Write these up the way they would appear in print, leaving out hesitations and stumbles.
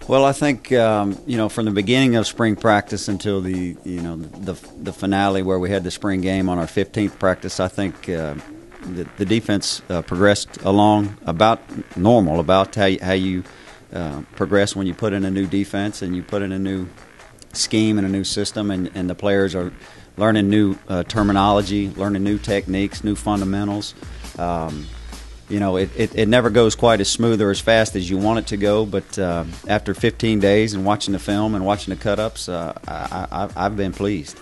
Well, I think from the beginning of spring practice until the finale where we had the spring game on our 15th practice, I think the defense progressed along about normal, about how you progress when you put in a new defense and you put in a new scheme and a new system, and the players are learning new terminology, learning new techniques, new fundamentals. It never goes quite as smooth or as fast as you want it to go, but after 15 days and watching the film and watching the cut-ups, I've been pleased.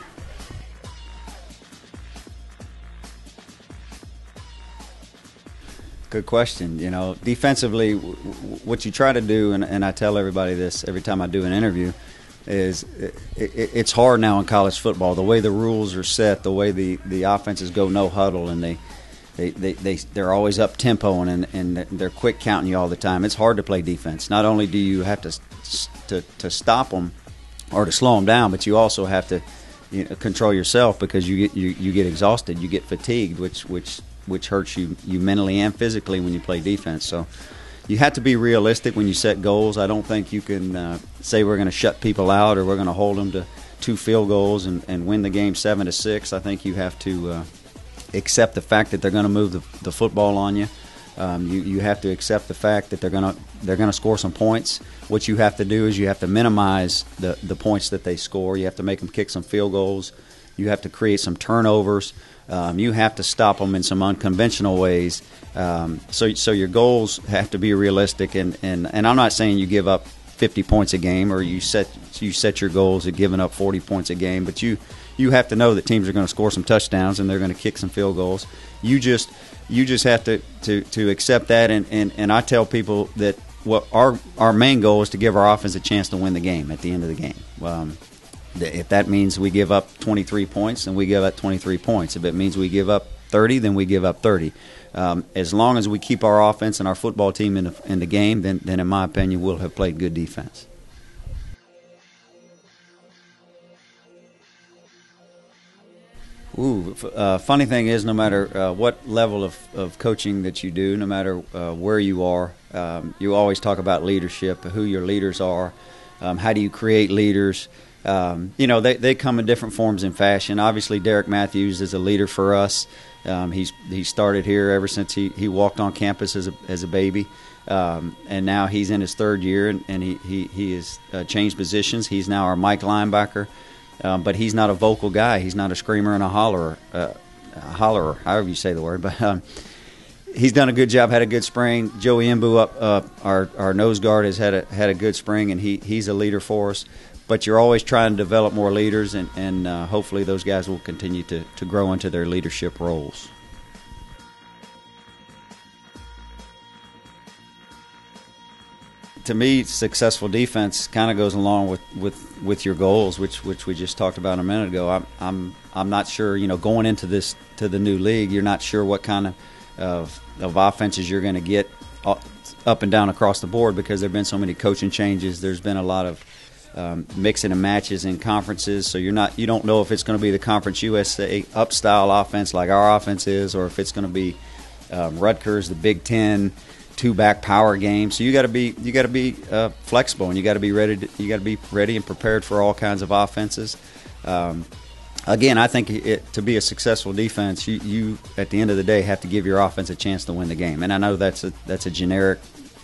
Good question. Defensively, what you try to do, and I tell everybody this every time I do an interview, is it's hard now in college football. The way the rules are set, the way the offenses go no huddle, and they're always up tempo and they're quick counting you all the time. It's hard to play defense. Not only do you have to stop them or to slow them down, but you also have to control yourself, because you get exhausted, you get fatigued, which hurts you mentally and physically when you play defense. So you have to be realistic when you set goals. I don't think you can say we're going to shut people out or we're going to hold them to 2 field goals and win the game 7-6. I think you have to accept the fact that they're going to move the football on you. You have to accept the fact that they're going to score some points. What you have to do is you have to minimize the points that they score. You have to make them kick some field goals. You have to create some turnovers. You have to stop them in some unconventional ways. So your goals have to be realistic. And I'm not saying you give up 50 points a game or you set your goals at giving up 40 points a game, but you have to know that teams are going to score some touchdowns and they're going to kick some field goals. You just have to accept that. And I tell people that our main goal is to give our offense a chance to win the game at the end of the game. If that means we give up 23 points, then we give up 23 points. If it means we give up 30, then we give up 30. As long as we keep our offense and our football team in the game, then in my opinion, we'll have played good defense. Funny thing is, no matter what level of coaching that you do, no matter where you are, you always talk about leadership, who your leaders are, how do you create leaders. They come in different forms and fashion. Obviously, Derek Matthews is a leader for us. He started here ever since he walked on campus as a baby, and now he's in his 3rd year, and he has changed positions. He's now our Mike linebacker, but he's not a vocal guy. He's not a screamer and a hollerer, however you say the word. But he's done a good job. Had a good spring. Joey Mbu our nose guard has had a good spring, and he's a leader for us. But you're always trying to develop more leaders, and hopefully those guys will continue to grow into their leadership roles. To me, successful defense kind of goes along with your goals, which we just talked about a minute ago. I'm not sure, going into the new league, you're not sure what kind of offenses you're going to get up and down across the board, because there've been so many coaching changes. There's been a lot of mixing and matches in conferences, so you don't know if it's going to be the Conference USA up-style offense like our offense is, or if it's going to be Rutgers, the Big Ten, 2-back power game. So you got to be flexible, and you got to be ready and prepared for all kinds of offenses. Again, I think to be a successful defense, you at the end of the day have to give your offense a chance to win the game. And I know that's a generic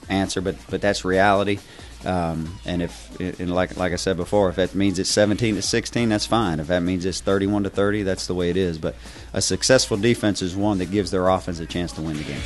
answer, but that's reality. And like I said before, if that means it's 17-16, that's fine. If that means it's 31-30, that's the way it is. But a successful defense is one that gives their offense a chance to win the game.